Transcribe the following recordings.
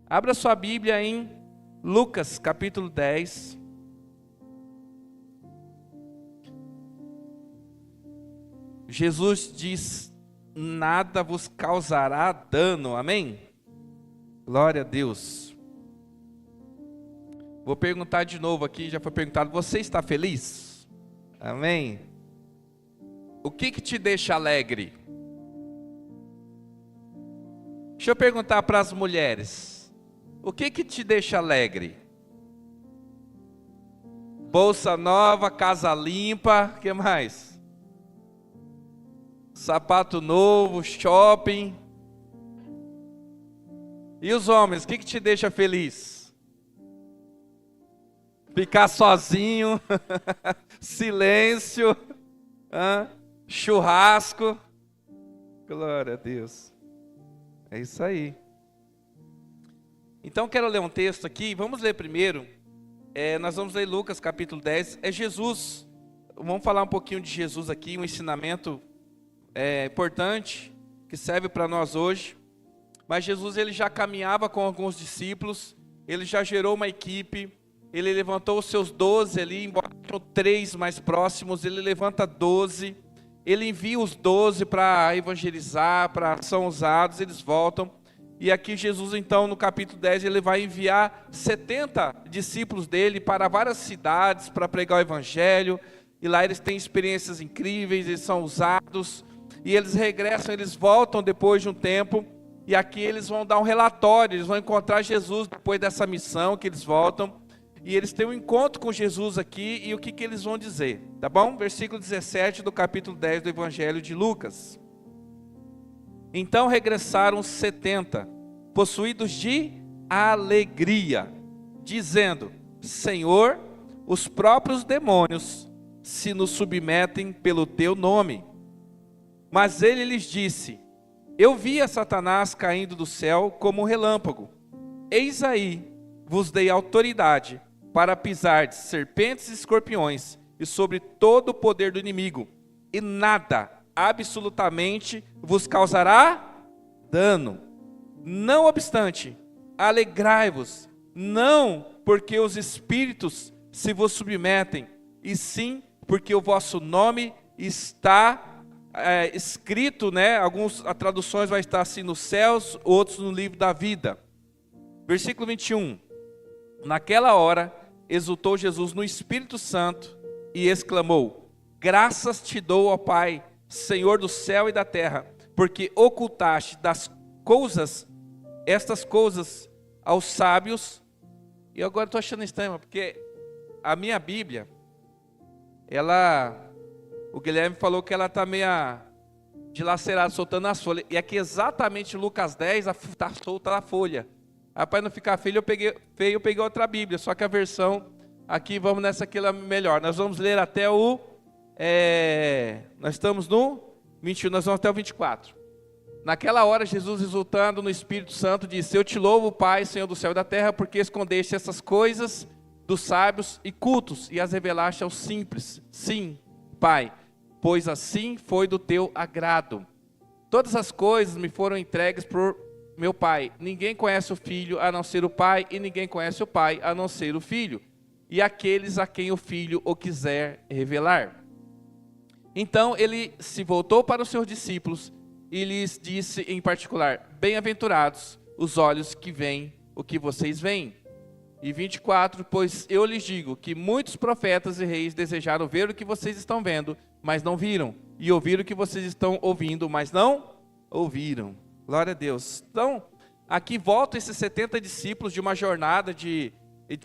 Abra sua Bíblia em Lucas capítulo 10. Jesus diz: nada vos causará dano, amém? Glória a Deus. Vou perguntar de novo aqui, já foi perguntado, você está feliz? Amém? O que te deixa alegre? Deixa eu perguntar para as mulheres, o que te deixa alegre? Bolsa nova, casa limpa, o que mais? Sapato novo, shopping. E os homens, o que te deixa feliz? Ficar sozinho, silêncio, churrasco. Glória a Deus. É isso aí. Então quero ler um texto aqui, vamos ler primeiro. Nós vamos ler Lucas capítulo 10, é Jesus. Vamos falar um pouquinho de Jesus aqui, um ensinamento importante, que serve para nós hoje. Mas Jesus, ele já caminhava com alguns discípulos, ele já gerou uma equipe, ele levantou os seus 12 ali, embora tenham 3 mais próximos, ele levanta 12, ele envia os 12 para evangelizar, são usados, eles voltam. E aqui Jesus, então, no capítulo 10, ele vai enviar 70 discípulos dele para várias cidades, para pregar o evangelho, e lá eles têm experiências incríveis, eles são usados, e eles regressam, eles voltam depois de um tempo, e aqui eles vão dar um relatório, eles vão encontrar Jesus depois dessa missão que eles voltam, e eles têm um encontro com Jesus aqui, e o que eles vão dizer, tá bom? Versículo 17 do capítulo 10 do Evangelho de Lucas. Então regressaram 70, possuídos de alegria, dizendo: Senhor, os próprios demônios se nos submetem pelo teu nome. Mas ele lhes disse: eu vi a Satanás caindo do céu como um relâmpago. Eis aí, vos dei autoridade para pisar de serpentes e escorpiões e sobre todo o poder do inimigo, e nada, absolutamente, vos causará dano. Não obstante, alegrai-vos, não porque os espíritos se vos submetem, e sim porque o vosso nome está escrito, algumas traduções vai estar assim nos céus, outros no livro da vida. Versículo 21. Naquela hora, exultou Jesus no Espírito Santo e exclamou: graças te dou, ó Pai, Senhor do céu e da terra, porque ocultaste estas coisas aos sábios. E agora estou achando estranho, porque a minha Bíblia, o Guilherme falou que ela está meio dilacerada, soltando as folhas. E aqui exatamente Lucas 10, está solta a folha. Para não ficar feio, eu peguei outra Bíblia. Só que a versão aqui, vamos nessa aqui melhor. Nós vamos ler até nós estamos no 21, nós vamos até o 24. Naquela hora, Jesus, exultando no Espírito Santo, disse: eu te louvo, Pai, Senhor do céu e da terra, porque escondeste essas coisas dos sábios e cultos e as revelaste aos simples. Sim, Pai, pois assim foi do teu agrado. Todas as coisas me foram entregues por meu Pai. Ninguém conhece o Filho a não ser o Pai, e ninguém conhece o Pai a não ser o Filho, e aqueles a quem o Filho o quiser revelar. Então ele se voltou para os seus discípulos e lhes disse em particular: bem-aventurados os olhos que veem o que vocês veem. E 24, pois eu lhes digo que muitos profetas e reis desejaram ver o que vocês estão vendo, mas não viram, e ouvir o que vocês estão ouvindo, mas não ouviram. Glória a Deus. Então, aqui voltam esses 70 discípulos de uma jornada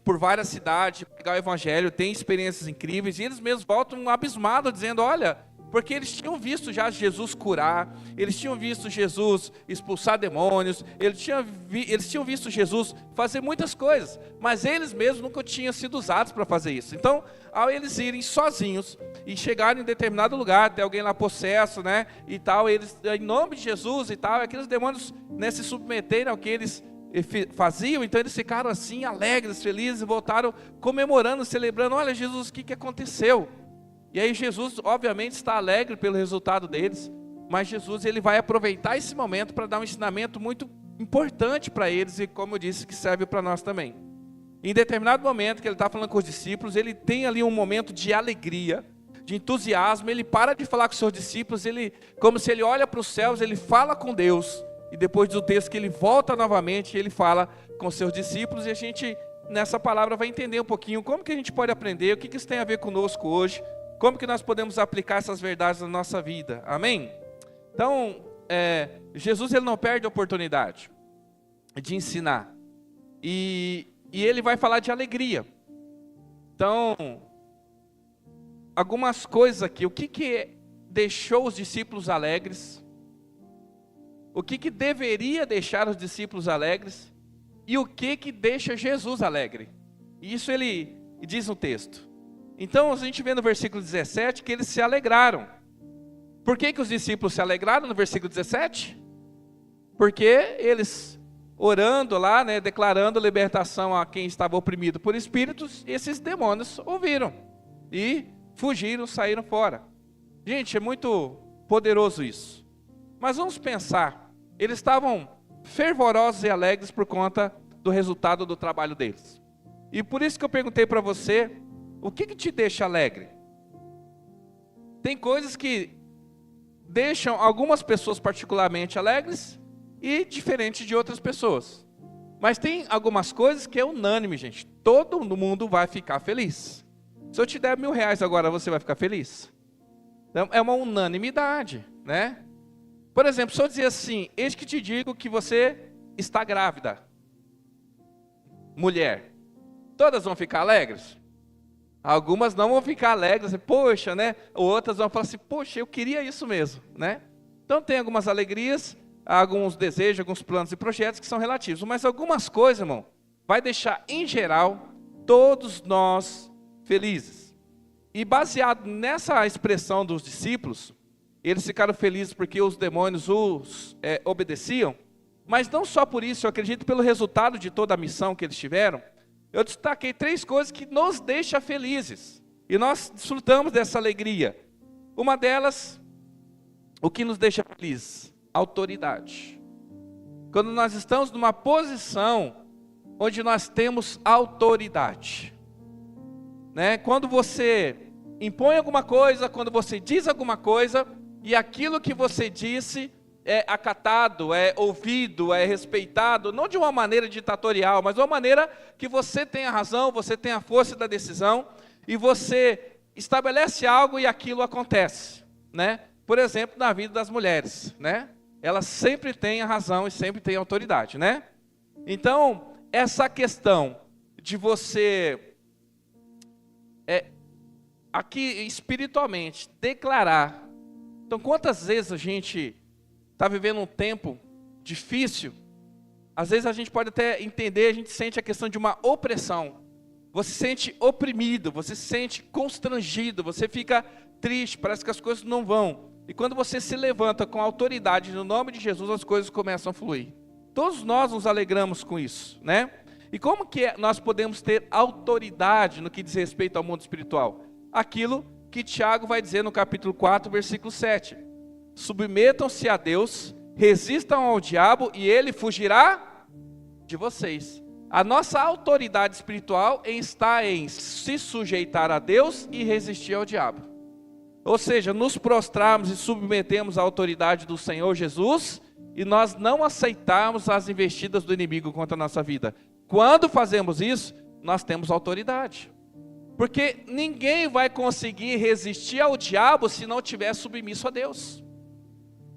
por várias cidades, pegar o evangelho, tem experiências incríveis, e eles mesmos voltam abismados, dizendo: olha, porque eles tinham visto já Jesus curar, eles tinham visto Jesus expulsar demônios, eles tinham visto Jesus fazer muitas coisas, mas eles mesmos nunca tinham sido usados para fazer isso. Então, ao eles irem sozinhos e chegarem em determinado lugar, tem alguém lá possesso, e tal, eles, em nome de Jesus e tal, aqueles demônios se submeterem ao que eles faziam, então eles ficaram assim, alegres, felizes, e voltaram comemorando, celebrando: olha, Jesus, o que aconteceu? E aí Jesus, obviamente, está alegre pelo resultado deles, mas Jesus, ele vai aproveitar esse momento para dar um ensinamento muito importante para eles e, como eu disse, que serve para nós também. Em determinado momento que ele está falando com os discípulos, ele tem ali um momento de alegria, de entusiasmo, ele para de falar com os seus discípulos, como se ele olha para os céus, ele fala com Deus, e depois do texto que ele volta novamente, ele fala com os seus discípulos, e a gente, nessa palavra, vai entender um pouquinho como que a gente pode aprender, o que isso tem a ver conosco hoje, como que nós podemos aplicar essas verdades na nossa vida, amém? Então, Jesus ele não perde a oportunidade de ensinar, e ele vai falar de alegria. Então, algumas coisas aqui, o que deixou os discípulos alegres, o que deveria deixar os discípulos alegres, e o que deixa Jesus alegre. Isso ele diz no texto. Então, a gente vê no versículo 17 que eles se alegraram. Por que os discípulos se alegraram no versículo 17? Porque eles, orando lá, né, declarando libertação a quem estava oprimido por espíritos, esses demônios ouviram e fugiram, saíram fora. Gente, é muito poderoso isso. Mas vamos pensar, eles estavam fervorosos e alegres por conta do resultado do trabalho deles. E por isso que eu perguntei para você, o que te deixa alegre? Tem coisas que deixam algumas pessoas particularmente alegres e diferentes de outras pessoas. Mas tem algumas coisas que é unânime, gente. Todo mundo vai ficar feliz. Se eu te der R$1.000 agora, você vai ficar feliz? Então, é uma unanimidade, né? Por exemplo, se eu dizer assim, eis que te digo que você está grávida. Mulher. Todas vão ficar alegres? Algumas não vão ficar alegres, poxa, né? Outras vão falar assim, poxa, eu queria isso mesmo, né? Então tem algumas alegrias, alguns desejos, alguns planos e projetos que são relativos. Mas algumas coisas, irmão, vai deixar, em geral, todos nós felizes. E baseado nessa expressão dos discípulos, eles ficaram felizes porque os demônios os obedeciam. Mas não só por isso, eu acredito pelo resultado de toda a missão que eles tiveram. Eu destaquei 3 coisas que nos deixam felizes. E nós desfrutamos dessa alegria. Uma delas, o que nos deixa felizes? Autoridade. Quando nós estamos numa posição onde nós temos autoridade. Né? Quando você impõe alguma coisa, quando você diz alguma coisa, e aquilo que você disse é acatado, é ouvido, é respeitado, não de uma maneira ditatorial, mas de uma maneira que você tem a razão, você tem a força da decisão, e você estabelece algo e aquilo acontece, né? Por exemplo, na vida das mulheres, né? Elas sempre têm a razão e sempre têm a autoridade, né? Então, essa questão de você, aqui espiritualmente, declarar. Então, quantas vezes a gente está vivendo um tempo difícil, às vezes a gente pode até entender, a gente sente a questão de uma opressão. Você se sente oprimido, você se sente constrangido, você fica triste, parece que as coisas não vão. E quando você se levanta com autoridade no nome de Jesus, as coisas começam a fluir. Todos nós nos alegramos com isso, né? E como que nós podemos ter autoridade no que diz respeito ao mundo espiritual? Aquilo que Tiago vai dizer no capítulo 4, versículo 7. Submetam-se a Deus, resistam ao diabo e ele fugirá de vocês. A nossa autoridade espiritual está em se sujeitar a Deus e resistir ao diabo. Ou seja, nos prostrarmos e submetemos à autoridade do Senhor Jesus e nós não aceitarmos as investidas do inimigo contra a nossa vida. Quando fazemos isso, nós temos autoridade. Porque ninguém vai conseguir resistir ao diabo se não estiver submisso a Deus.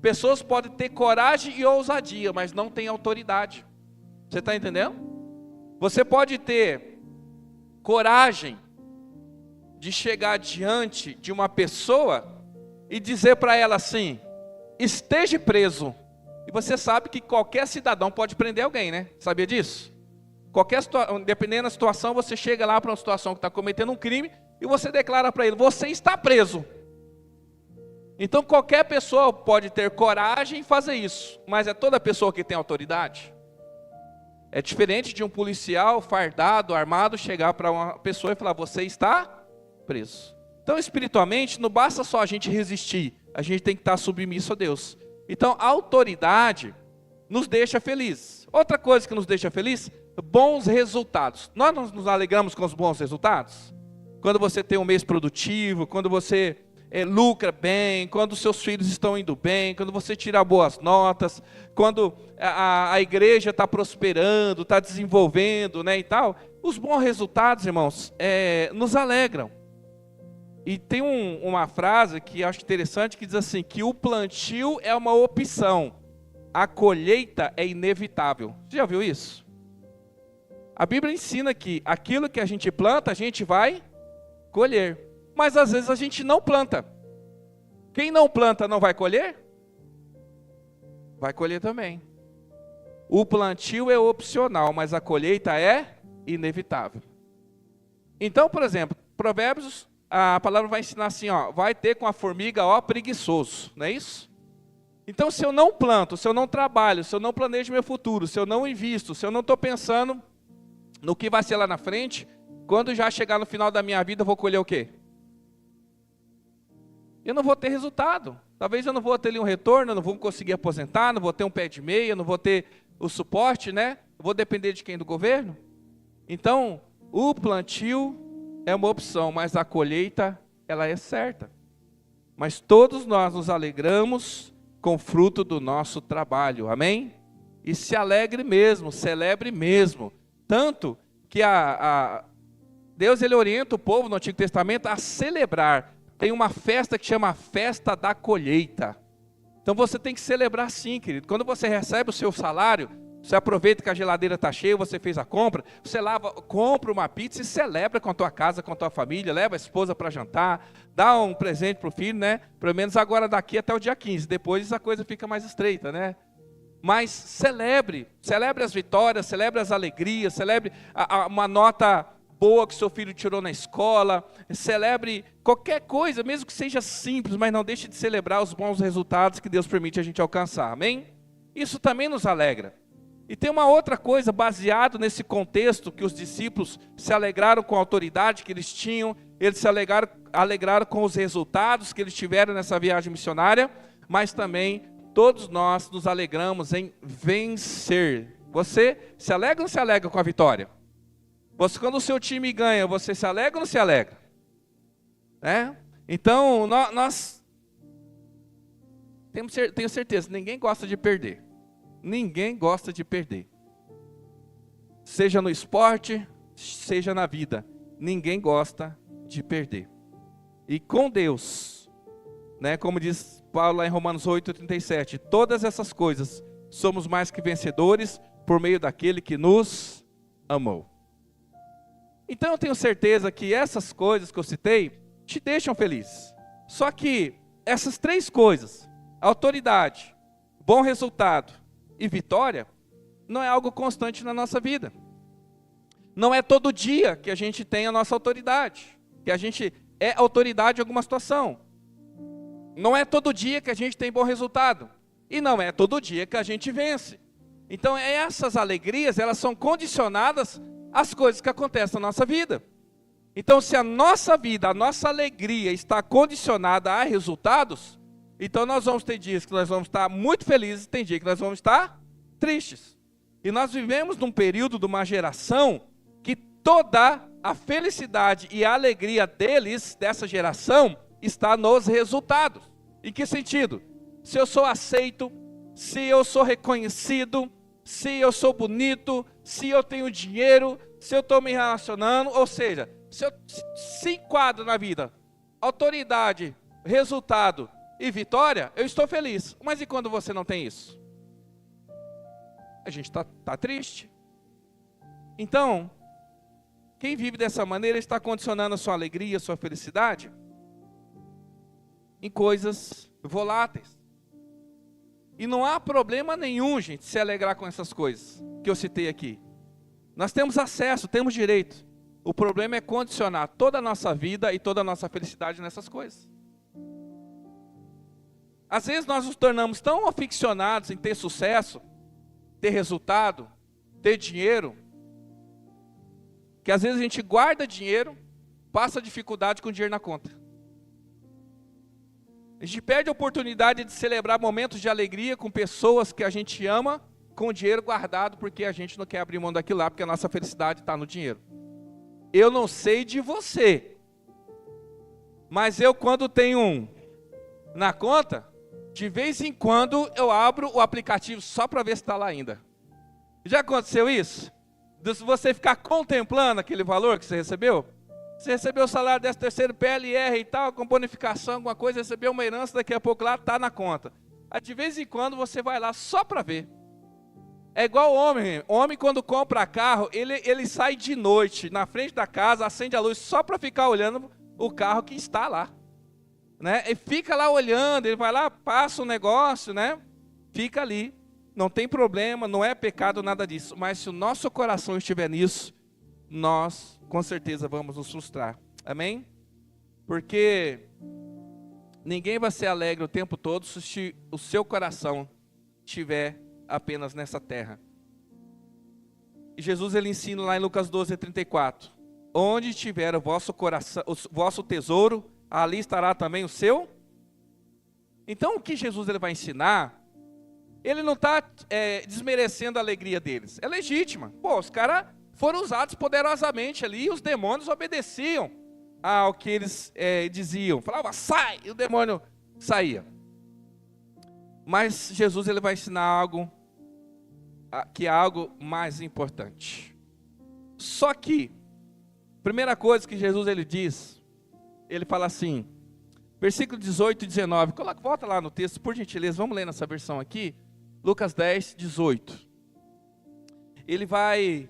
Pessoas podem ter coragem e ousadia, mas não têm autoridade. Você está entendendo? Você pode ter coragem de chegar diante de uma pessoa e dizer para ela assim, esteja preso. E você sabe que qualquer cidadão pode prender alguém, né? Sabia disso? Dependendo da situação, você chega lá para uma situação que está cometendo um crime e você declara para ele, você está preso. Então qualquer pessoa pode ter coragem e fazer isso, mas é toda pessoa que tem autoridade? É diferente de um policial fardado, armado, chegar para uma pessoa e falar, você está preso. Então espiritualmente não basta só a gente resistir, a gente tem que estar submisso a Deus. Então a autoridade nos deixa feliz. Outra coisa que nos deixa feliz, bons resultados. Nós nos alegramos com os bons resultados? Quando você tem um mês produtivo, quando você lucra bem, quando os seus filhos estão indo bem, quando você tira boas notas, quando a igreja está prosperando, está desenvolvendo, né, e tal. Os bons resultados, irmãos, nos alegram. E tem uma frase que eu acho interessante, que diz assim, que o plantio é uma opção, a colheita é inevitável. Você já viu isso? A Bíblia ensina que aquilo que a gente planta, a gente vai colher. Mas às vezes a gente não planta. Quem não planta não vai colher? Vai colher também. O plantio é opcional, mas a colheita é inevitável. Então, por exemplo, Provérbios, a palavra vai ensinar assim, ó, vai ter com a formiga, ó, preguiçoso, não é isso? Então, se eu não planto, se eu não trabalho, se eu não planejo meu futuro, se eu não invisto, se eu não estou pensando no que vai ser lá na frente, quando já chegar no final da minha vida, eu vou colher o quê? Eu não vou ter resultado. Talvez eu não vou ter ali um retorno, eu não vou conseguir aposentar, não vou ter um pé de meia, não vou ter o suporte, né? Eu vou depender de quem? Do governo? Então, o plantio é uma opção, mas a colheita, ela é certa. Mas todos nós nos alegramos com o fruto do nosso trabalho, amém? E se alegre mesmo, celebre mesmo. Tanto que Deus, ele orienta o povo no Antigo Testamento a celebrar. Tem uma festa que chama Festa da Colheita. Então você tem que celebrar sim, querido. Quando você recebe o seu salário, você aproveita que a geladeira está cheia, você fez a compra, você compra uma pizza e celebra com a tua casa, com a tua família, leva a esposa para jantar, dá um presente para o filho, né? Pelo menos agora daqui até o dia 15, depois a coisa fica mais estreita, né? Mas celebre as vitórias, celebre as alegrias, celebre uma nota boa que seu filho tirou na escola, celebre qualquer coisa, mesmo que seja simples, mas não deixe de celebrar os bons resultados que Deus permite a gente alcançar, amém? Isso também nos alegra. E tem uma outra coisa, baseado nesse contexto, que os discípulos se alegraram com a autoridade que eles tinham, eles se alegraram com os resultados que eles tiveram nessa viagem missionária, mas também todos nós nos alegramos em vencer. Você se alegra ou não se alegra com a vitória? Quando o seu time ganha, você se alegra ou não se alegra? Então, nós tenho certeza, ninguém gosta de perder. Ninguém gosta de perder. Seja no esporte, seja na vida. Ninguém gosta de perder. E com Deus, né, como diz Paulo lá em Romanos 8:37, todas essas coisas somos mais que vencedores por meio daquele que nos amou. Então eu tenho certeza que essas coisas que eu citei te deixam feliz. Só que essas três coisas, autoridade, bom resultado e vitória, não é algo constante na nossa vida. Não é todo dia que a gente tem a nossa autoridade, que a gente é autoridade em alguma situação. Não é todo dia que a gente tem bom resultado. E não é todo dia que a gente vence. Então essas alegrias, elas são condicionadas às coisas que acontecem na nossa vida. Então se a nossa vida, a nossa alegria está condicionada a resultados, então nós vamos ter dias que nós vamos estar muito felizes, tem dia que nós vamos estar tristes. E nós vivemos num período de uma geração que toda a felicidade e a alegria dessa geração, está nos resultados. Em que sentido? Se eu sou aceito, se eu sou reconhecido, se eu sou bonito, se eu tenho dinheiro, se eu estou me relacionando, ou seja, se eu se enquadro na vida, autoridade, resultado e vitória, eu estou feliz. Mas e quando você não tem isso? A gente está triste. Então, quem vive dessa maneira está condicionando a sua alegria, a sua felicidade em coisas voláteis. E não há problema nenhum, gente, se alegrar com essas coisas que eu citei aqui. Nós temos acesso, temos direito. O problema é condicionar toda a nossa vida e toda a nossa felicidade nessas coisas. Às vezes nós nos tornamos tão aficionados em ter sucesso, ter resultado, ter dinheiro, que às vezes a gente guarda dinheiro, passa dificuldade com o dinheiro na conta. A gente perde a oportunidade de celebrar momentos de alegria com pessoas que a gente ama, com o dinheiro guardado, porque a gente não quer abrir mão daquilo lá, porque a nossa felicidade está no dinheiro. Eu não sei de você, mas eu, quando tenho um na conta, de vez em quando eu abro o aplicativo só para ver se está lá ainda. Já aconteceu isso? De você ficar contemplando aquele valor que você recebeu? Você recebeu o salário 13º, PLR e tal, com bonificação, alguma coisa, recebeu uma herança, daqui a pouco lá está na conta. Aí, de vez em quando você vai lá só para ver. É igual o homem. O homem, quando compra carro, ele sai de noite na frente da casa, acende a luz só para ficar olhando o carro que está lá. Né? E fica lá olhando, ele vai lá, passa o negócio, né? Fica ali, não tem problema, não é pecado nada disso, mas se o nosso coração estiver nisso, nós com certeza vamos nos frustrar, amém? Porque ninguém vai ser alegre o tempo todo se o seu coração estiver apenas nessa terra. E Jesus, ele ensina lá em Lucas 12:34, onde estiver o vosso coração, o vosso tesouro, ali estará também o seu. Então o que Jesus ele vai ensinar, ele não está desmerecendo a alegria deles, é legítima. Pô, os caras foram usados poderosamente ali, e os demônios obedeciam ao que eles diziam, falava sai, e o demônio saía. Mas Jesus ele vai ensinar algo, que é algo mais importante. Só que, primeira coisa que Jesus ele diz, ele fala assim, versículo 18 e 19, volta lá no texto, por gentileza, vamos ler nessa versão aqui, Lucas 10:18. Ele vai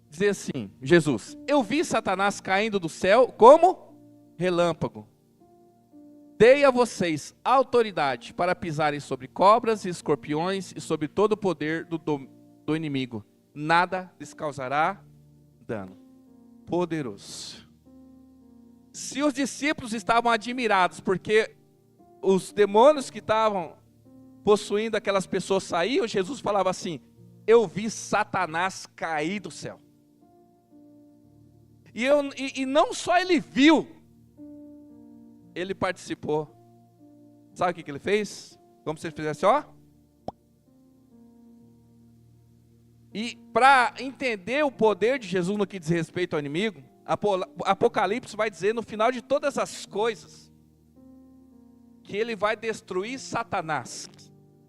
dizer assim, Jesus, eu vi Satanás caindo do céu como relâmpago. Dei a vocês autoridade para pisarem sobre cobras e escorpiões e sobre todo o poder do inimigo. Nada lhes causará dano. Poderoso. Se os discípulos estavam admirados porque os demônios que estavam possuindo aquelas pessoas saíam, Jesus falava assim, eu vi Satanás cair do céu. E não só ele viu, ele participou. Sabe o que ele fez? Como se ele fizesse, ó. E para entender o poder de Jesus no que diz respeito ao inimigo, Apocalipse vai dizer no final de todas as coisas, que ele vai destruir Satanás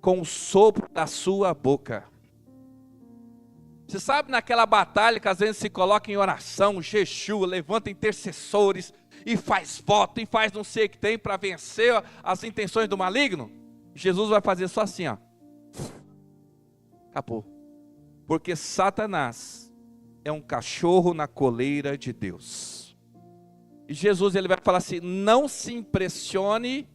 com o sopro da sua boca. Você sabe naquela batalha que às vezes se coloca em oração, jejum, levanta intercessores, e faz voto, e faz não sei o que tem para vencer as intenções do maligno? Jesus vai fazer só assim, ó. Acabou. Porque Satanás é um cachorro na coleira de Deus. E Jesus ele vai falar assim, não se impressione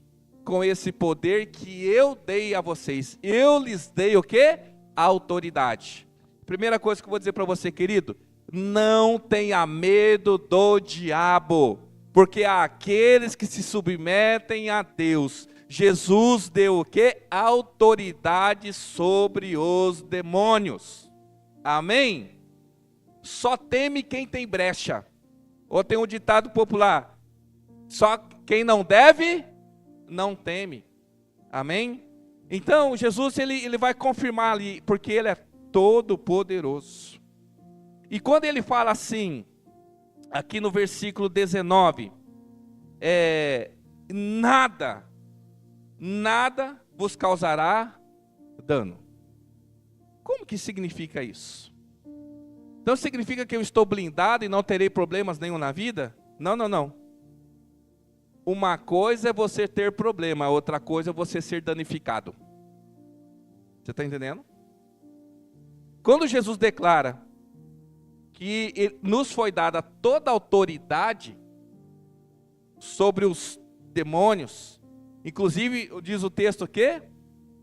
com esse poder que eu dei a vocês. Eu lhes dei o quê? Autoridade. Primeira coisa que eu vou dizer para você, querido, não tenha medo do diabo, porque há aqueles que se submetem a Deus. Jesus deu o quê? Autoridade sobre os demônios. Amém? Só teme quem tem brecha. Ou tem um ditado popular, só quem não deve, não teme. Amém? Então Jesus ele vai confirmar ali, porque ele é todo poderoso. E quando ele fala assim, aqui no versículo 19, nada vos causará dano. Como que significa isso? Então significa que eu estou blindado e não terei problemas nenhum na vida? Não. Uma coisa é você ter problema, outra coisa é você ser danificado. Você está entendendo? Quando Jesus declara que nos foi dada toda a autoridade sobre os demônios, inclusive diz o texto que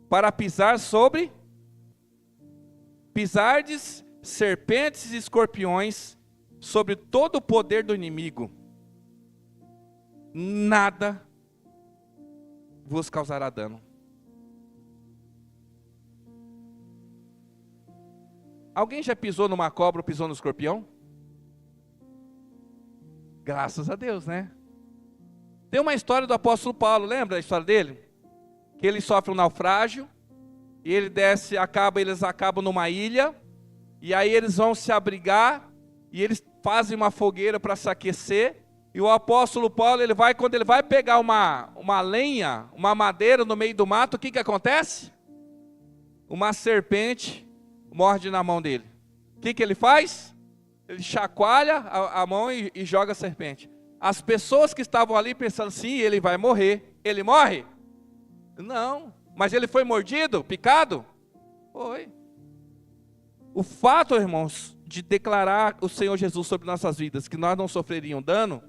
para pisardes serpentes e escorpiões, sobre todo o poder do inimigo, nada vos causará dano. Alguém já pisou numa cobra ou pisou no escorpião? Graças a Deus, né? Tem uma história do apóstolo Paulo, lembra a história dele? Que ele sofre um naufrágio, e eles acabam numa ilha, e aí eles vão se abrigar, e eles fazem uma fogueira para se aquecer, e o apóstolo Paulo, quando ele vai pegar uma lenha, uma madeira no meio do mato, o que acontece? Uma serpente morde na mão dele. O que ele faz? Ele chacoalha a mão e joga a serpente. As pessoas que estavam ali pensando, sim, ele vai morrer. Ele morre? Não. Mas ele foi mordido, picado? Foi. O fato, irmãos, de declarar o Senhor Jesus sobre nossas vidas, que nós não sofreríamos dano,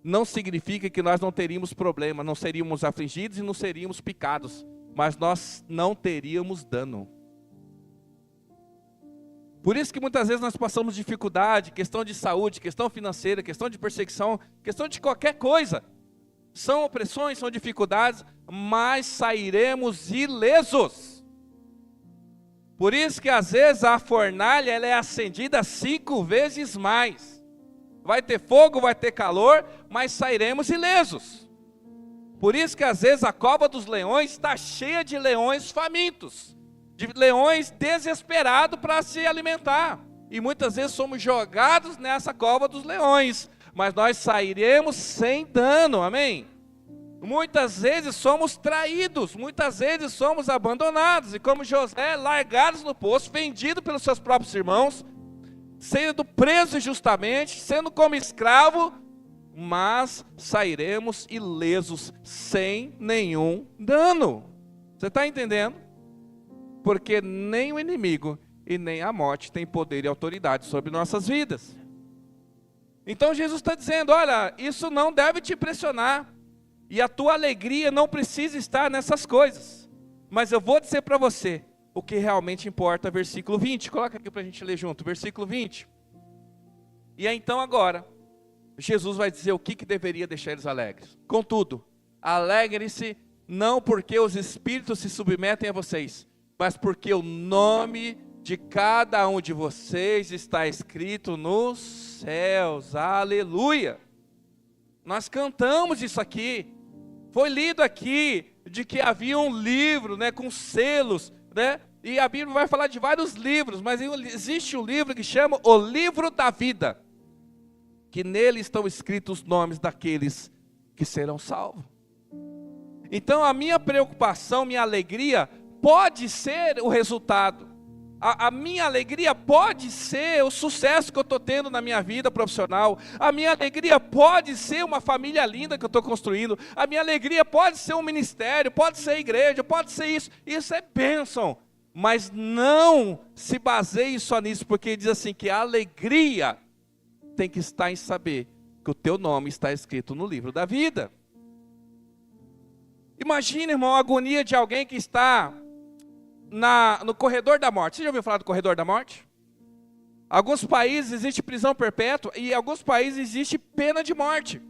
não significa que nós não teríamos problema, não seríamos afligidos e não seríamos picados, mas nós não teríamos dano. Por isso que muitas vezes nós passamos dificuldade, questão de saúde, questão financeira, questão de perseguição, questão de qualquer coisa. São opressões, são dificuldades, mas sairemos ilesos. Por isso que às vezes a fornalha ela é acendida 5 vezes mais. Vai ter fogo, vai ter calor, mas sairemos ilesos. Por isso que às vezes a cova dos leões está cheia de leões famintos, de leões desesperados para se alimentar. E muitas vezes somos jogados nessa cova dos leões, mas nós sairemos sem dano, amém? Muitas vezes somos traídos, muitas vezes somos abandonados, e como José, largados no poço, vendido pelos seus próprios irmãos, sendo preso injustamente, sendo como escravo, mas sairemos ilesos, sem nenhum dano. Você está entendendo? Porque nem o inimigo e nem a morte têm poder e autoridade sobre nossas vidas. Então Jesus está dizendo, olha, isso não deve te impressionar, e a tua alegria não precisa estar nessas coisas, mas eu vou dizer para você, o que realmente importa, versículo 20, coloca aqui para a gente ler junto, versículo 20, e aí então agora, Jesus vai dizer o que deveria deixar eles alegres. Contudo, alegrem-se não porque os espíritos se submetem a vocês, mas porque o nome de cada um de vocês está escrito nos céus, aleluia. Nós cantamos isso aqui, foi lido aqui, de que havia um livro, né, com selos, né, e a Bíblia vai falar de vários livros, mas existe um livro que chama o livro da vida, que nele estão escritos os nomes daqueles que serão salvos. Então a minha preocupação, minha alegria, pode ser o resultado, a minha alegria pode ser o sucesso que eu estou tendo na minha vida profissional, a minha alegria pode ser uma família linda que eu estou construindo, a minha alegria pode ser um ministério, pode ser igreja, pode ser isso é bênção, mas não se baseie só nisso, porque diz assim que a alegria tem que estar em saber que o teu nome está escrito no livro da vida. Imagina, irmão, a agonia de alguém que está no corredor da morte. Você já ouviu falar do corredor da morte? Alguns países existe prisão perpétua e em alguns países existe pena de morte.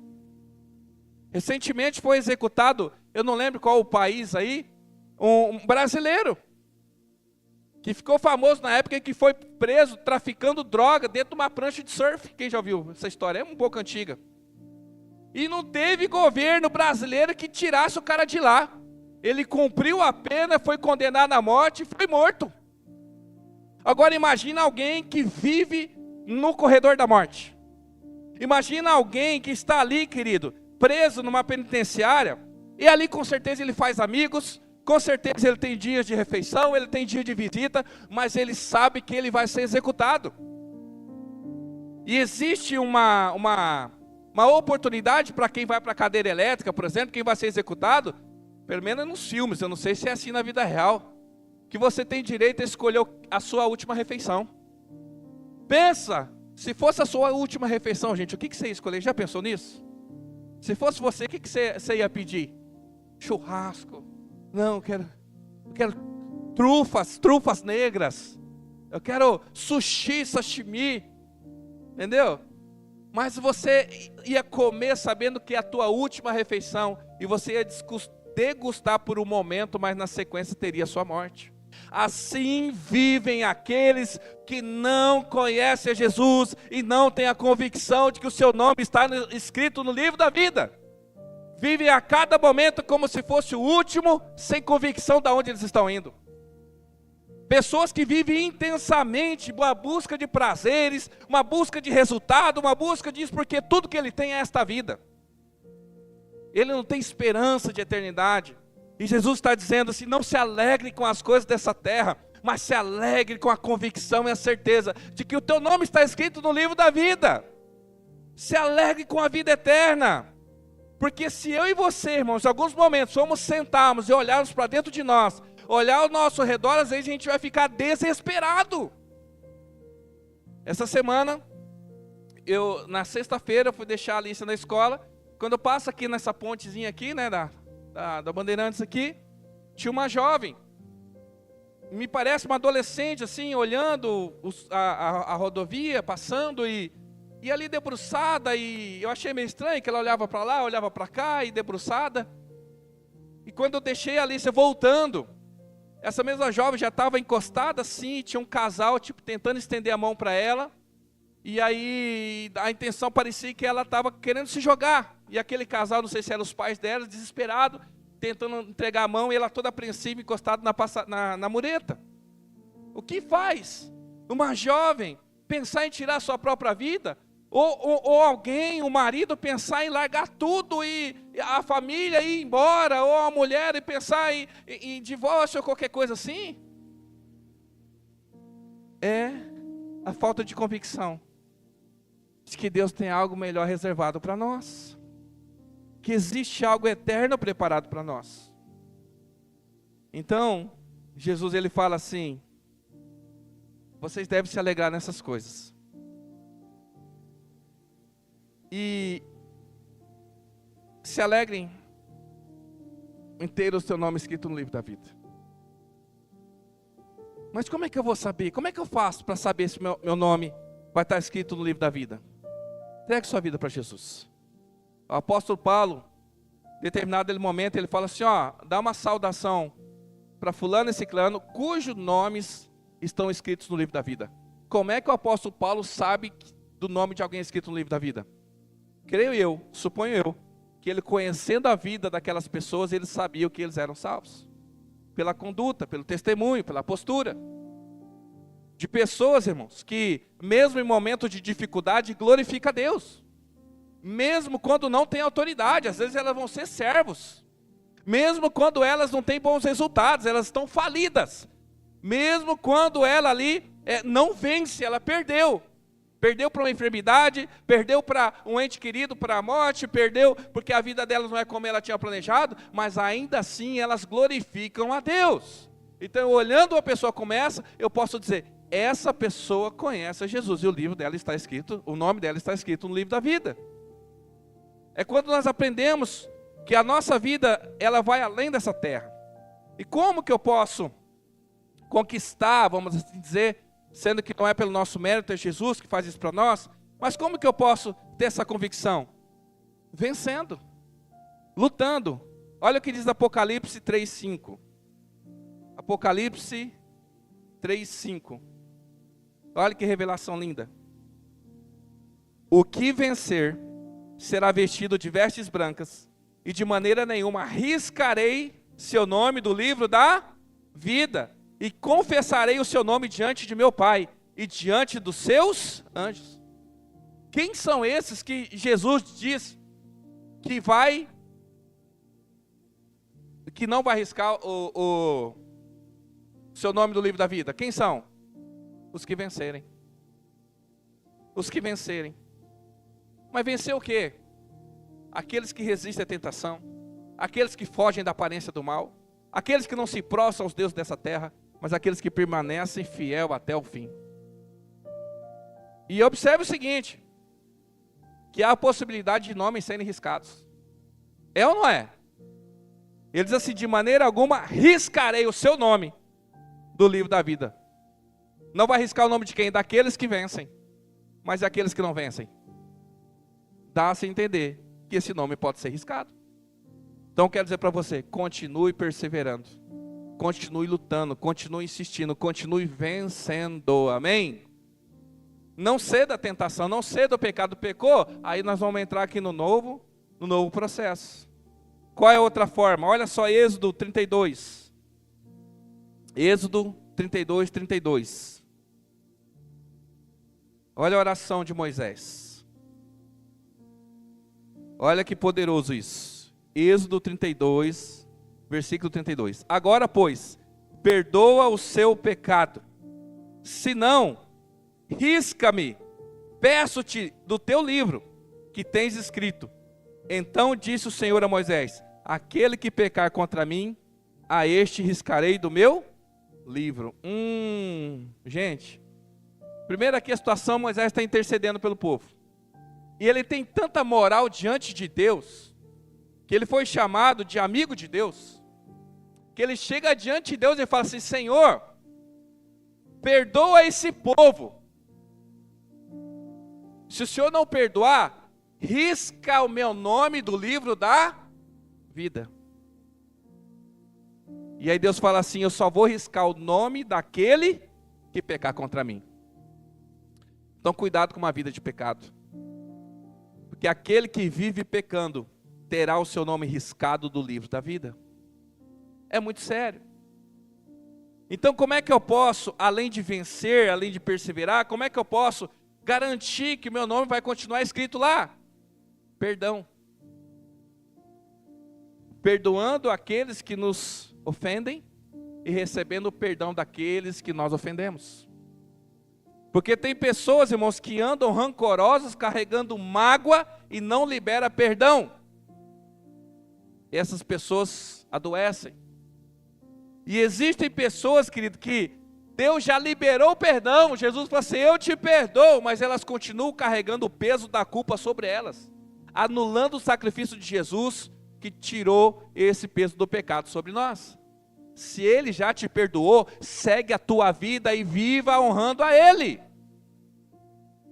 Recentemente foi executado, eu não lembro qual o país aí, um brasileiro, que ficou famoso na época em que foi preso traficando droga dentro de uma prancha de surf. Quem já ouviu essa história? É um pouco antiga. E não teve governo brasileiro que tirasse o cara de lá. Ele cumpriu a pena, foi condenado à morte e foi morto. Agora imagina alguém que vive no corredor da morte. Imagina alguém que está ali, querido, preso numa penitenciária, e ali com certeza ele faz amigos, com certeza ele tem dias de refeição, ele tem dia de visita, mas ele sabe que ele vai ser executado. E existe uma oportunidade para quem vai para a cadeira elétrica, por exemplo, quem vai ser executado, pelo menos nos filmes, eu não sei se é assim na vida real, que você tem direito a escolher a sua última refeição. Pensa, se fosse a sua última refeição, gente, o que você ia escolher? Já pensou nisso? Se fosse você, o que você ia pedir? Churrasco. Não, eu quero trufas negras. Eu quero sushi, sashimi. Entendeu? Mas você ia comer sabendo que é a tua última refeição, e você ia degustar por um momento, mas na sequência teria a sua morte. Assim vivem aqueles que não conhecem a Jesus e não têm a convicção de que o seu nome está escrito no livro da vida. Vivem a cada momento como se fosse o último, sem convicção de onde eles estão indo. Pessoas que vivem intensamente uma busca de prazeres, uma busca de resultado, uma busca disso, porque tudo que ele tem é esta vida. Ele não tem esperança de eternidade. E Jesus está dizendo assim, não se alegre com as coisas dessa terra, mas se alegre com a convicção e a certeza de que o teu nome está escrito no livro da vida. Se alegre com a vida eterna. Porque se eu e você, irmãos, em alguns momentos vamos sentarmos e olharmos para dentro de nós, olhar ao nosso redor, às vezes a gente vai ficar desesperado. Essa semana, na sexta-feira, fui deixar a Alice na escola. Quando eu passo aqui nessa pontezinha aqui, né, da Bandeirantes aqui, tinha uma jovem. Me parece uma adolescente, assim, olhando a rodovia, passando e ali debruçada. E eu achei meio estranho que ela olhava para lá, olhava para cá e debruçada. E quando eu deixei a Alice voltando, essa mesma jovem já estava encostada assim, tinha um casal, tipo, tentando estender a mão para ela. E aí a intenção parecia que ela estava querendo se jogar. E aquele casal, não sei se eram os pais dela, desesperado, tentando entregar a mão, e ela toda apreensiva, encostada na mureta. O que faz uma jovem pensar em tirar a sua própria vida? Ou alguém, o marido, pensar em largar tudo e a família ir embora, ou a mulher pensar em divórcio ou qualquer coisa assim? É a falta de convicção de que Deus tem algo melhor reservado para nós, que existe algo eterno preparado para nós. Então, Jesus ele fala assim, vocês devem se alegrar nessas coisas. E se alegrem em ter o seu nome escrito no livro da vida. Mas como é que eu vou saber? Como é que eu faço para saber se meu nome vai estar escrito no livro da vida? Entregue sua vida para Jesus. O apóstolo Paulo, em determinado momento, ele fala assim, dá uma saudação para fulano e ciclano, cujos nomes estão escritos no livro da vida. Como é que o apóstolo Paulo sabe do nome de alguém escrito no livro da vida? Creio eu, suponho eu, que ele, conhecendo a vida daquelas pessoas, ele sabia que eles eram salvos. Pela conduta, pelo testemunho, pela postura. De pessoas, irmãos, que mesmo em momentos de dificuldade, glorifica a Deus. Mesmo quando não tem autoridade, às vezes elas vão ser servos. Mesmo quando elas não têm bons resultados, elas estão falidas. Mesmo quando ela ali não vence, ela perdeu. Perdeu para uma enfermidade, perdeu para um ente querido, para a morte, perdeu porque a vida delas não é como ela tinha planejado, mas ainda assim elas glorificam a Deus. Então, olhando uma pessoa como essa, eu posso dizer, essa pessoa conhece a Jesus, e o livro dela está escrito, o nome dela está escrito no livro da vida. É quando nós aprendemos que a nossa vida, ela vai além dessa terra. E como que eu posso conquistar, vamos assim dizer, sendo que não é pelo nosso mérito, é Jesus que faz isso para nós, mas como que eu posso ter essa convicção? Vencendo, lutando. Olha o que diz Apocalipse 3:5. Apocalipse 3:5. Olha que revelação linda. O que vencer será vestido de vestes brancas, e de maneira nenhuma riscarei seu nome do livro da vida, e confessarei o seu nome diante de meu Pai e diante dos seus anjos. Quem são esses que Jesus diz que não vai riscar o seu nome do livro da vida? Quem são? Os que vencerem. Os que vencerem. Mas vencer o quê? Aqueles que resistem à tentação, aqueles que fogem da aparência do mal, aqueles que não se prostram aos deuses dessa terra, mas aqueles que permanecem fiel até o fim. E observe o seguinte, que há a possibilidade de nomes serem riscados. É ou não é? Ele diz assim, de maneira alguma riscarei o seu nome do livro da vida. Não vai riscar o nome de quem? Daqueles que vencem, mas aqueles que não vencem. Dá-se a entender que esse nome pode ser riscado. Então quero dizer para você, continue perseverando, continue lutando, continue insistindo, continue vencendo, amém? Não ceda à tentação, não ceda ao pecado. Pecou, aí nós vamos entrar aqui no novo processo. Qual é a outra forma? Olha só Êxodo 32. Êxodo 32, 32. Olha a oração de Moisés. Olha que poderoso isso. Êxodo 32, versículo 32. Agora, pois, perdoa o seu pecado. Se não, risca-me, peço-te do teu livro que tens escrito. Então disse o Senhor a Moisés: aquele que pecar contra mim, a este riscarei do meu livro. Gente, primeiro aqui a situação, Moisés está intercedendo pelo povo. E ele tem tanta moral diante de Deus, que ele foi chamado de amigo de Deus, que ele chega diante de Deus e fala assim: Senhor, perdoa esse povo. Se o Senhor não perdoar, risca o meu nome do livro da vida. E aí Deus fala assim: eu só vou riscar o nome daquele que pecar contra mim. Então cuidado com uma vida de pecado, porque aquele que vive pecando terá o seu nome riscado do livro da vida. É muito sério. Então como é que eu posso, além de vencer, além de perseverar, como é que eu posso garantir que meu nome vai continuar escrito lá? Perdão. Perdoando aqueles que nos ofendem e recebendo o perdão daqueles que nós ofendemos. Porque tem pessoas, irmãos, que andam rancorosas, carregando mágoa e não libera perdão. Essas pessoas adoecem. E existem pessoas, querido, que Deus já liberou o perdão. Jesus falou assim: eu te perdoo, mas elas continuam carregando o peso da culpa sobre elas, anulando o sacrifício de Jesus, que tirou esse peso do pecado sobre nós. Se Ele já te perdoou, segue a tua vida e viva honrando a Ele.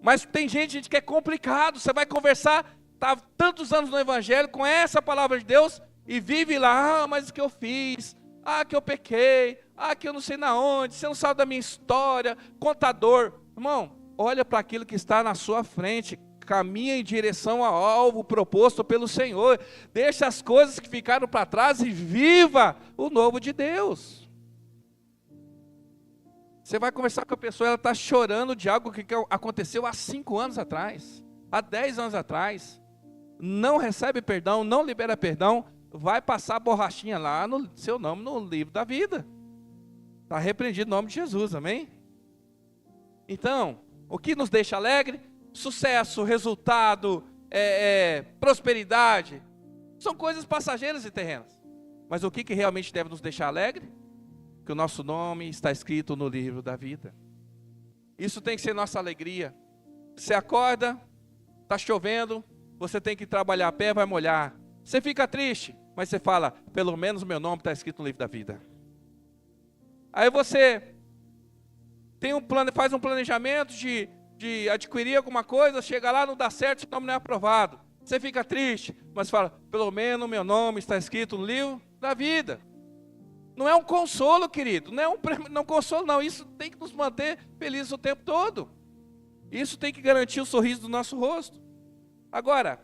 Mas tem gente que é complicado. Você vai conversar, está tantos anos no Evangelho, conhece a palavra de Deus e vive lá: mas o que eu fiz? Que eu pequei, que eu não sei na onde, você não sabe da minha história, contador. Irmão, olha para aquilo que está na sua frente, caminha em direção ao alvo proposto pelo Senhor, deixa as coisas que ficaram para trás e viva o novo de Deus. Você vai conversar com a pessoa, ela está chorando de algo que aconteceu há 5 anos atrás, há 10 anos atrás, não recebe perdão, não libera perdão, vai passar a borrachinha lá no seu nome no livro da vida. Está repreendido no nome de Jesus, amém? Então, o que nos deixa alegre? Sucesso, resultado, prosperidade, são coisas passageiras e terrenas. Mas o que realmente deve nos deixar alegre? Que o nosso nome está escrito no livro da vida. Isso tem que ser nossa alegria. Você acorda, está chovendo, você tem que trabalhar a pé, vai molhar. Você fica triste, mas você fala: pelo menos o meu nome está escrito no livro da vida. Aí você tem faz um planejamento de adquirir alguma coisa, chega lá, não dá certo, seu nome não é aprovado. Você fica triste, mas fala: pelo menos o meu nome está escrito no livro da vida. Não é um consolo, querido, não é um prêmio, não consolo não, isso tem que nos manter felizes o tempo todo. Isso tem que garantir o sorriso do nosso rosto. Agora,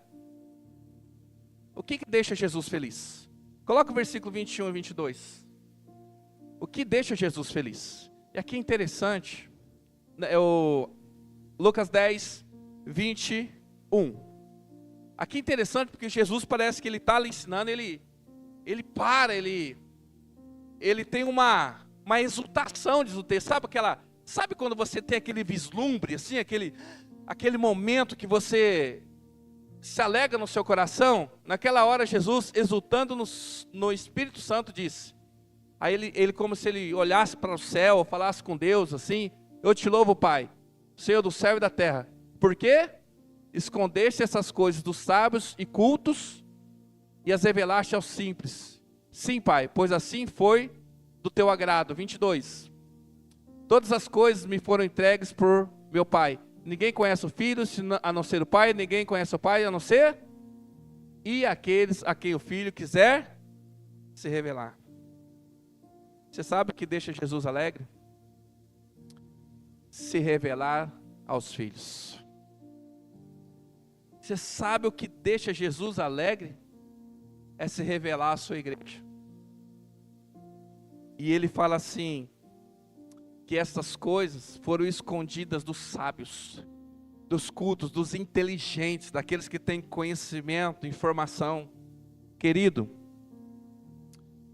o que deixa Jesus feliz? Coloca o versículo 21 e 22. O que deixa Jesus feliz? E aqui é interessante, Lucas 10, 21. Aqui é interessante porque Jesus parece que ele está ali ensinando, ele tem uma exultação, diz o texto. Sabe quando você tem aquele vislumbre, assim, aquele momento que você se alegra no seu coração? Naquela hora Jesus, exultando no Espírito Santo, disse. Aí ele como se ele olhasse para o céu, falasse com Deus assim: eu te louvo, Pai, Senhor do céu e da terra. Por quê? Escondeste essas coisas dos sábios e cultos e as revelaste aos simples. Sim, Pai, pois assim foi do teu agrado. 22. Todas as coisas me foram entregues por meu Pai. Ninguém conhece o Filho a não ser o Pai, ninguém conhece o Pai a não ser e aqueles a quem o Filho quiser se revelar. Você sabe o que deixa Jesus alegre? Se revelar aos filhos. Você sabe o que deixa Jesus alegre? É se revelar à sua igreja. E ele fala assim: que essas coisas foram escondidas dos sábios, dos cultos, dos inteligentes, daqueles que têm conhecimento, informação. Querido,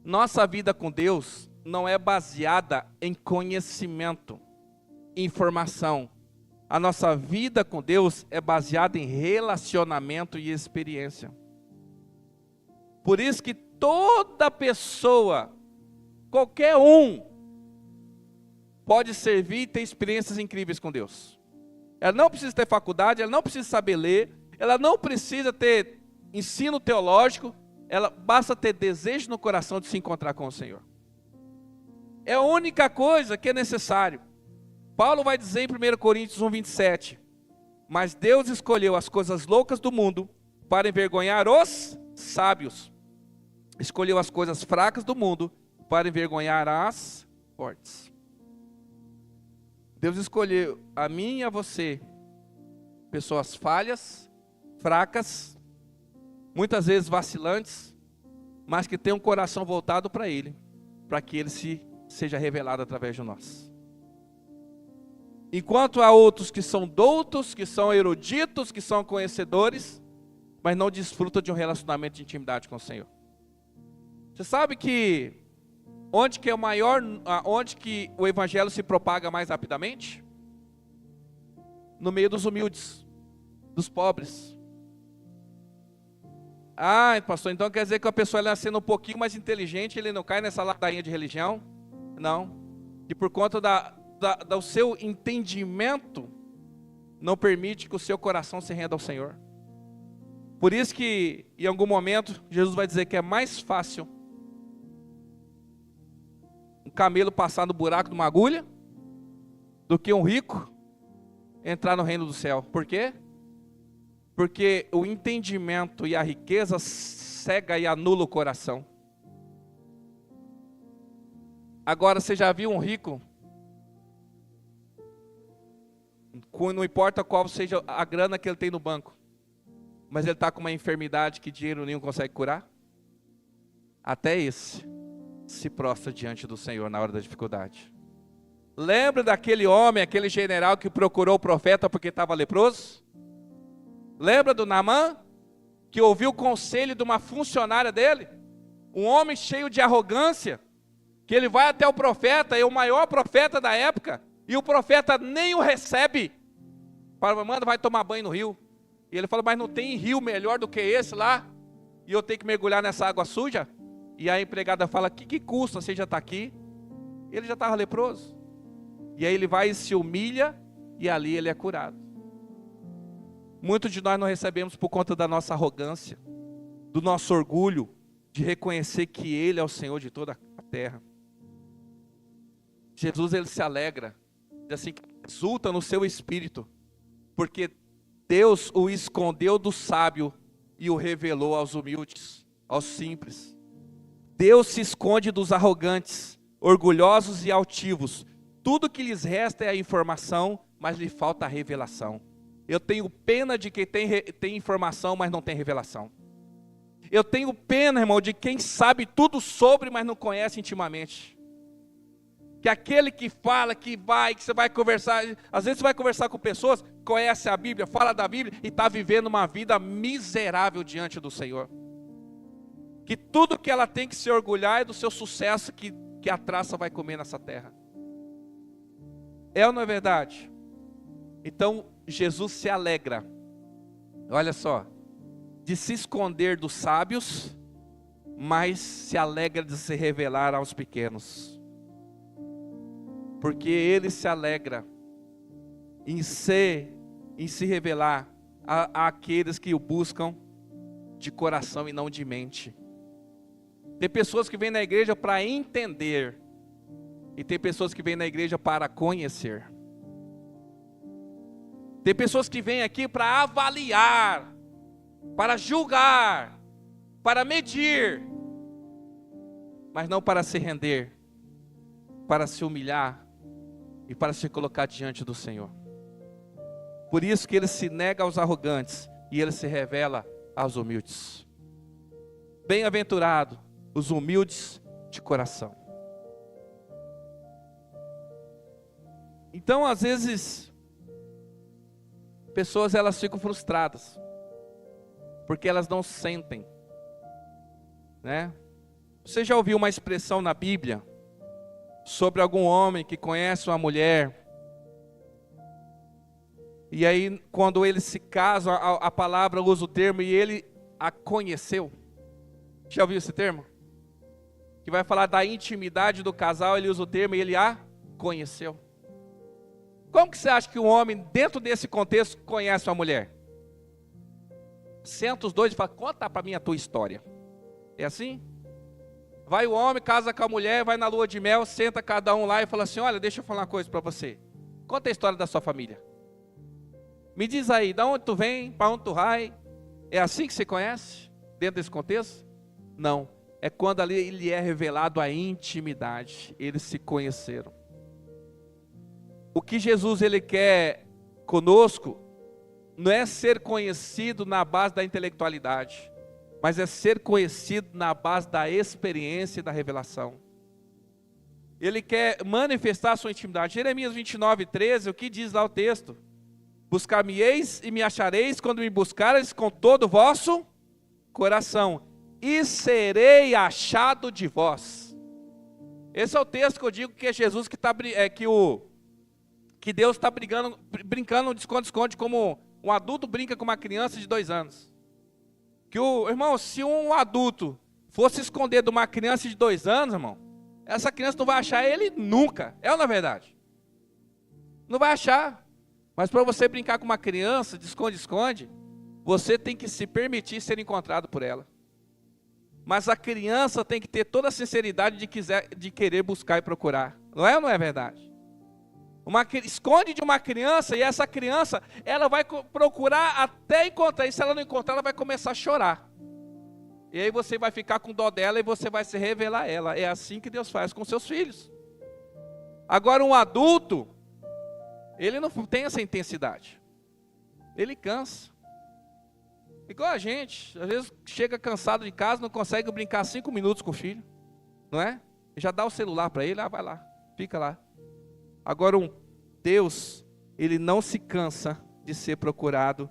nossa vida com Deus não é baseada em conhecimento, informação. A nossa vida com Deus é baseada em relacionamento e experiência. Por isso que toda pessoa, qualquer um, pode servir e ter experiências incríveis com Deus. Ela não precisa ter faculdade, ela não precisa saber ler, ela não precisa ter ensino teológico, ela basta ter desejo no coração de se encontrar com o Senhor. É a única coisa que é necessário. Paulo vai dizer em 1 Coríntios 1:27, mas Deus escolheu as coisas loucas do mundo para envergonhar os sábios. Escolheu as coisas fracas do mundo para envergonhar as fortes. Deus escolheu a mim e a você, pessoas falhas, fracas, muitas vezes vacilantes, mas que têm um coração voltado para Ele, para que Ele seja revelado através de nós. Enquanto há outros que são doutos, que são eruditos, que são conhecedores, mas não desfrutam de um relacionamento de intimidade com o Senhor. Você sabe que onde que o evangelho se propaga mais rapidamente? No meio dos humildes, dos pobres. Ah, pastor, então quer dizer que a pessoa ela sendo um pouquinho mais inteligente, ele não cai nessa ladainha de religião? Não. E por conta do seu entendimento, não permite que o seu coração se renda ao Senhor. Por isso que, em algum momento, Jesus vai dizer que é mais fácil um camelo passar no buraco de uma agulha do que um rico entrar no reino do céu. Por quê? Porque o entendimento e a riqueza cega e anula o coração. Agora, você já viu um rico? Não importa qual seja a grana que ele tem no banco, mas ele está com uma enfermidade que dinheiro nenhum consegue curar? Até esse se prostra diante do Senhor na hora da dificuldade. Lembra daquele homem, aquele general que procurou o profeta porque estava leproso? Lembra do Naamã, que ouviu o conselho de uma funcionária dele? Um homem cheio de arrogância, que ele vai até o profeta, é o maior profeta da época, e o profeta nem o recebe. Fala, manda, vai tomar banho no rio. E ele fala, mas não tem rio melhor do que esse lá? E eu tenho que mergulhar nessa água suja? E a empregada fala, que custa, você já está aqui? Ele já estava leproso. E aí ele vai e se humilha, e ali ele é curado. Muitos de nós não recebemos por conta da nossa arrogância, do nosso orgulho, de reconhecer que Ele é o Senhor de toda a terra. Jesus, Ele se alegra, assim, exulta no seu espírito, porque Deus o escondeu do sábio e o revelou aos humildes, aos simples. Deus se esconde dos arrogantes, orgulhosos e altivos. Tudo que lhes resta é a informação, mas lhe falta a revelação. Eu tenho pena de quem tem informação, mas não tem revelação. Eu tenho pena, irmão, de quem sabe tudo sobre, mas não conhece intimamente. Que aquele que fala, que você vai conversar, às vezes você vai conversar com pessoas, conhece a Bíblia, fala da Bíblia, e está vivendo uma vida miserável diante do Senhor. Que tudo que ela tem que se orgulhar é do seu sucesso que a traça vai comer nessa terra. É ou não é verdade? Então, Jesus se alegra, olha só, de se esconder dos sábios, mas se alegra de se revelar aos pequenos. Porque Ele se alegra em se revelar àqueles que o buscam de coração e não de mente. Tem pessoas que vêm na igreja para entender, e tem pessoas que vêm na igreja para conhecer. Tem pessoas que vêm aqui para avaliar, para julgar, para medir, mas não para se render, para se humilhar e para se colocar diante do Senhor. Por isso que Ele se nega aos arrogantes e Ele se revela aos humildes. Bem-aventurado os humildes de coração. Então, às vezes, pessoas elas ficam frustradas, porque elas não sentem, né? Você já ouviu uma expressão na Bíblia sobre algum homem que conhece uma mulher, e aí quando eles se casam, a palavra usa o termo, e ele a conheceu? Já ouviu esse termo? Que vai falar da intimidade do casal, ele usa o termo, e ele a conheceu. Como que você acha que um homem, dentro desse contexto, conhece uma mulher? Senta os dois e fala, conta para mim a tua história. É assim? Vai o homem, casa com a mulher, vai na lua de mel, senta cada um lá e fala assim, olha, deixa eu falar uma coisa para você. Conta a história da sua família. Me diz aí, de onde tu vem, para onde tu vai. É assim que você conhece, dentro desse contexto? Não. É quando ali lhe é revelado a intimidade. Eles se conheceram. O que Jesus ele quer conosco não é ser conhecido na base da intelectualidade, mas é ser conhecido na base da experiência e da revelação. Ele quer manifestar a sua intimidade. Jeremias 29:13, o que diz lá o texto? Buscar-me-eis e me achareis quando me buscareis com todo o vosso coração, e serei achado de vós. Esse é o texto que eu digo que é Jesus que que Deus está brincando de esconde-esconde, como um adulto brinca com uma criança de 2 anos. Irmão, se um adulto fosse esconder de uma criança de 2 anos, irmão, essa criança não vai achar ele nunca. É ou não é verdade? Não vai achar. Mas para você brincar com uma criança de esconde-esconde, você tem que se permitir ser encontrado por ela. Mas a criança tem que ter toda a sinceridade de querer buscar e procurar. Não é ou não é verdade? Esconde de uma criança, e essa criança, ela vai procurar até encontrar, e se ela não encontrar, ela vai começar a chorar. E aí você vai ficar com dó dela, e você vai se revelar a ela. É assim que Deus faz com seus filhos. Agora um adulto, ele não tem essa intensidade. Ele cansa. Igual a gente, às vezes chega cansado de casa, não consegue brincar 5 minutos com o filho. Não é? Já dá o celular para ele, vai lá, fica lá. Agora Deus, ele não se cansa de ser procurado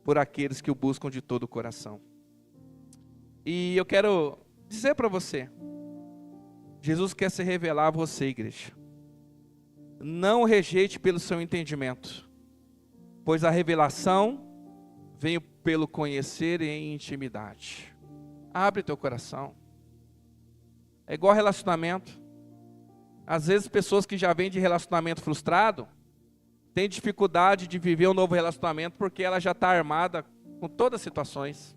por aqueles que o buscam de todo o coração. E eu quero dizer para você, Jesus quer se revelar a você, igreja. Não o rejeite pelo seu entendimento, pois a revelação vem pelo conhecer em intimidade. Abre teu coração. É igual relacionamento. Às vezes pessoas que já vêm de relacionamento frustrado têm dificuldade de viver um novo relacionamento porque ela já está armada com todas as situações.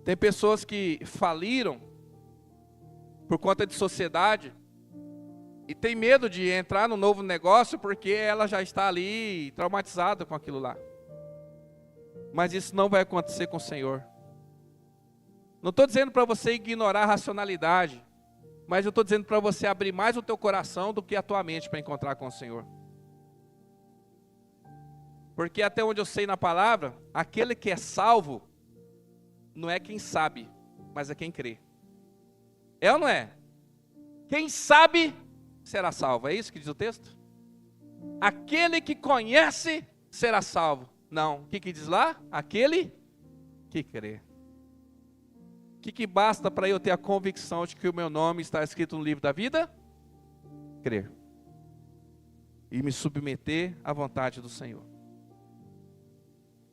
Tem pessoas que faliram por conta de sociedade e tem medo de entrar no novo negócio porque ela já está ali traumatizada com aquilo lá. Mas isso não vai acontecer com o Senhor. Não estou dizendo para você ignorar a racionalidade, mas eu estou dizendo para você abrir mais o teu coração do que a tua mente para encontrar com o Senhor. Porque até onde eu sei na palavra, aquele que é salvo, não é quem sabe, mas é quem crê. É ou não é? Quem sabe, será salvo. É isso que diz o texto? Aquele que conhece, será salvo. Não, o que diz lá? Aquele que crê. O que basta para eu ter a convicção de que o meu nome está escrito no livro da vida? Crer. E me submeter à vontade do Senhor.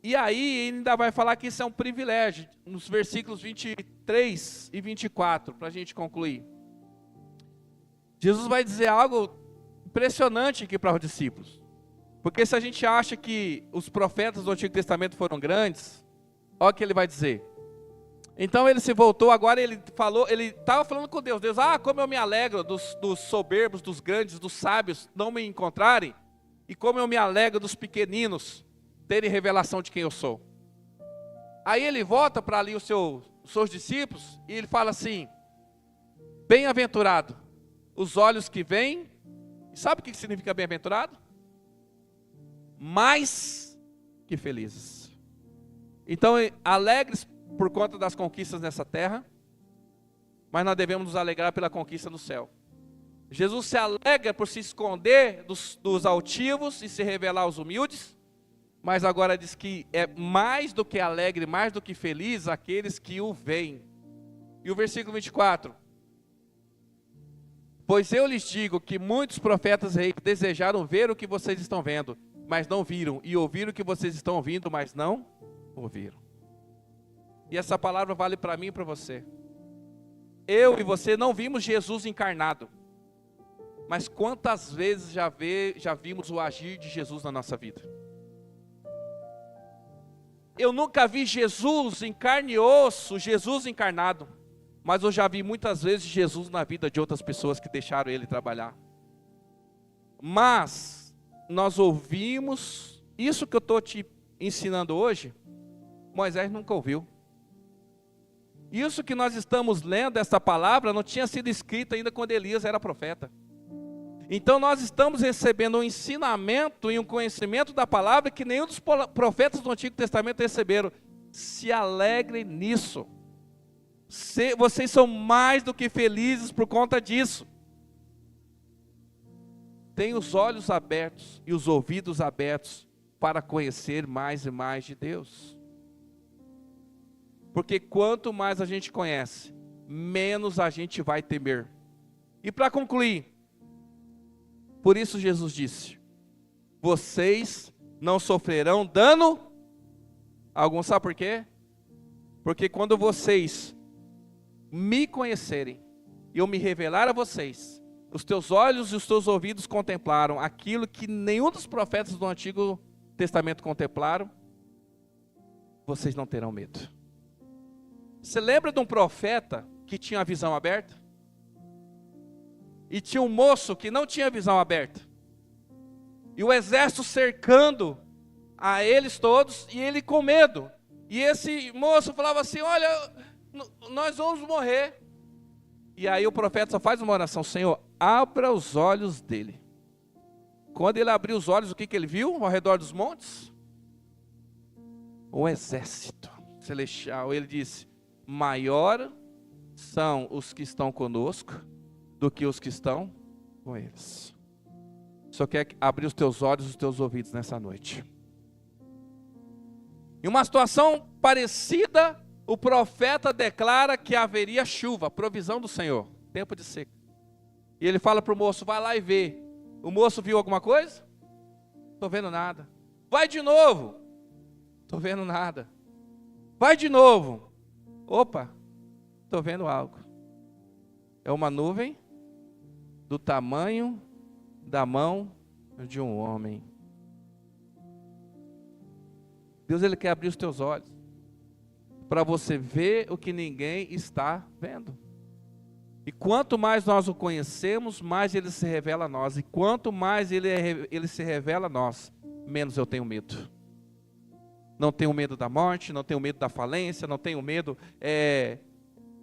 E aí ainda vai falar que isso é um privilégio, nos versículos 23 e 24, para a gente concluir. Jesus vai dizer algo impressionante aqui para os discípulos. Porque se a gente acha que os profetas do Antigo Testamento foram grandes, olha o que ele vai dizer. Então ele se voltou, agora ele estava falando com Deus. Deus, como eu me alegro dos soberbos, dos grandes, dos sábios não me encontrarem, e como eu me alegro dos pequeninos terem revelação de quem eu sou. Aí ele volta para ali os seus discípulos, e ele fala assim, bem-aventurado os olhos que veem. Sabe o que significa bem-aventurado? Mais que felizes. Então, alegres por conta das conquistas nessa terra, mas nós devemos nos alegrar pela conquista no céu. Jesus se alegra por se esconder dos altivos e se revelar aos humildes, mas agora diz que é mais do que alegre, mais do que feliz aqueles que o veem. E o versículo 24: pois eu lhes digo que muitos profetas reis desejaram ver o que vocês estão vendo, mas não viram, e ouviram o que vocês estão ouvindo, mas não ouviram. E essa palavra vale para mim e para você. Eu e você não vimos Jesus encarnado, mas quantas vezes já vimos o agir de Jesus na nossa vida? Eu nunca vi Jesus em carne e osso, Jesus encarnado, mas eu já vi muitas vezes Jesus na vida de outras pessoas que deixaram ele trabalhar. Mas nós ouvimos, isso que eu estou te ensinando hoje, Moisés nunca ouviu. Isso que nós estamos lendo, essa palavra, não tinha sido escrita ainda quando Elias era profeta. Então nós estamos recebendo um ensinamento e um conhecimento da palavra que nenhum dos profetas do Antigo Testamento receberam. Se alegrem nisso. Vocês são mais do que felizes por conta disso. Tenham os olhos abertos e os ouvidos abertos para conhecer mais e mais de Deus. Porque quanto mais a gente conhece, menos a gente vai temer. E para concluir, por isso Jesus disse: vocês não sofrerão dano algum. Sabe por quê? Porque quando vocês me conhecerem, e eu me revelar a vocês, os teus olhos e os teus ouvidos contemplaram aquilo que nenhum dos profetas do Antigo Testamento contemplaram, vocês não terão medo. Você lembra de um profeta que tinha a visão aberta? E tinha um moço que não tinha a visão aberta. E o exército cercando a eles todos, e ele com medo. E esse moço falava assim: olha, nós vamos morrer. E aí o profeta só faz uma oração: Senhor, abra os olhos dele. Quando ele abriu os olhos, o que ele viu ao redor dos montes? Um exército celestial. Ele disse: maior são os que estão conosco do que os que estão com eles. Só quer abrir os teus olhos e os teus ouvidos nessa noite. Em uma situação parecida, o profeta declara que haveria chuva, provisão do Senhor, tempo de seca. E ele fala para o moço: vai lá e vê. O moço viu alguma coisa? Estou vendo nada. Vai de novo. Estou vendo nada. Vai de novo. Opa, estou vendo algo. É uma nuvem do tamanho da mão de um homem. Deus, Ele quer abrir os teus olhos para você ver o que ninguém está vendo. E quanto mais nós o conhecemos, mais Ele se revela a nós. E quanto mais Ele se revela a nós, menos eu tenho medo. Não tenho medo da morte, não tenho medo da falência, não tenho medo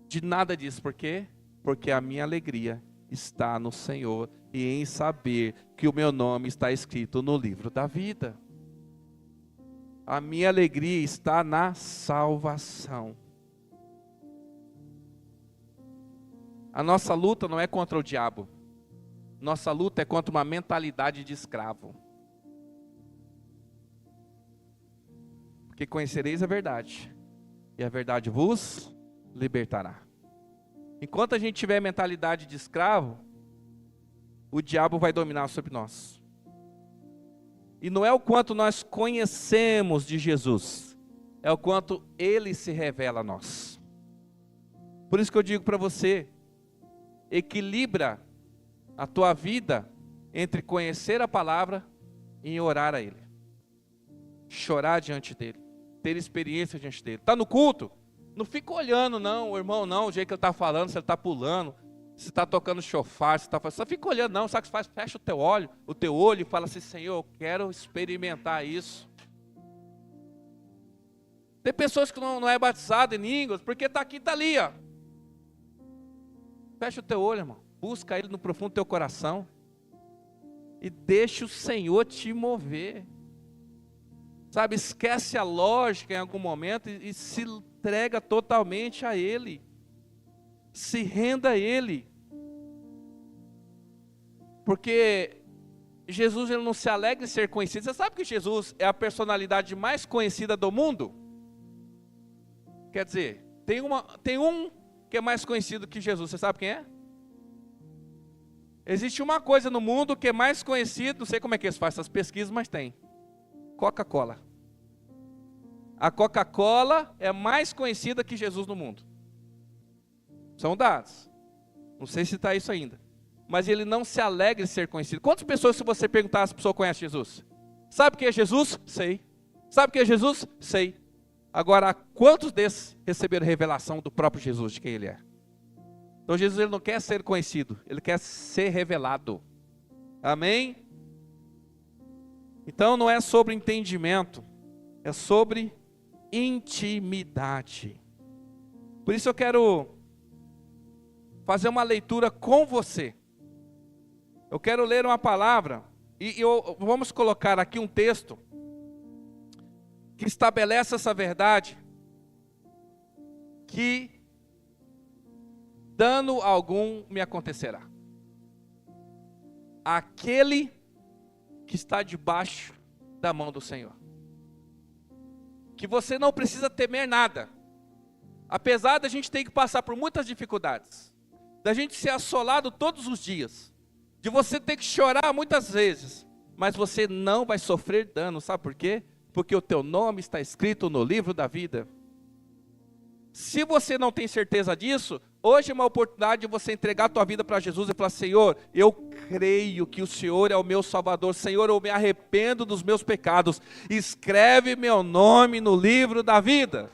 de nada disso. Por quê? Porque a minha alegria está no Senhor e em saber que o meu nome está escrito no livro da vida. A minha alegria está na salvação. A nossa luta não é contra o diabo. Nossa luta é contra uma mentalidade de escravo. Porque conhecereis a verdade, e a verdade vos libertará. Enquanto a gente tiver mentalidade de escravo, o diabo vai dominar sobre nós. E não é o quanto nós conhecemos de Jesus, é o quanto Ele se revela a nós. Por isso que eu digo para você, equilibra a tua vida entre conhecer a palavra e orar a Ele. Chorar diante dEle, ter experiência diante dEle. Está no culto? Não fica olhando não, o irmão não, o jeito que ele está falando, se ele está pulando, se está tocando chofar, se está fazendo, só fica olhando não, sabe o que faz? Fecha o teu olho e fala assim: Senhor, eu quero experimentar isso. Tem pessoas que não é batizado em línguas, porque está aqui, está ali, ó. Fecha o teu olho, irmão, busca Ele no profundo do teu coração, e deixa o Senhor te mover. Sabe, esquece a lógica em algum momento e se entrega totalmente a Ele. Se renda a Ele. Porque Jesus ele não se alegra em ser conhecido. Você sabe que Jesus é a personalidade mais conhecida do mundo? Quer dizer, tem um que é mais conhecido que Jesus. Você sabe quem é? Existe uma coisa no mundo que é mais conhecido, não sei como é que eles fazem essas pesquisas, mas tem. Coca-Cola. A Coca-Cola é mais conhecida que Jesus no mundo. São dados. Não sei se está isso ainda. Mas ele não se alegra em ser conhecido. Quantas pessoas, se você perguntar, as pessoas conhecem Jesus? Sabe quem é Jesus? Sei. Sabe quem é Jesus? Sei. Agora, quantos desses receberam revelação do próprio Jesus, de quem ele é? Então Jesus ele não quer ser conhecido, ele quer ser revelado. Amém? Então não é sobre entendimento, é sobre intimidade. Por isso eu quero fazer uma leitura com você. Eu quero ler uma palavra e vamos colocar aqui um texto que estabelece essa verdade, que dano algum me acontecerá. Aquele que está debaixo da mão do Senhor. Que você não precisa temer nada. Apesar da gente ter que passar por muitas dificuldades, da gente ser assolado todos os dias, de você ter que chorar muitas vezes, mas você não vai sofrer dano, sabe por quê? Porque o teu nome está escrito no livro da vida. Se você não tem certeza disso, hoje é uma oportunidade de você entregar a tua vida para Jesus e falar: Senhor, eu creio que o Senhor é o meu Salvador. Senhor, eu me arrependo dos meus pecados. Escreve meu nome no livro da vida.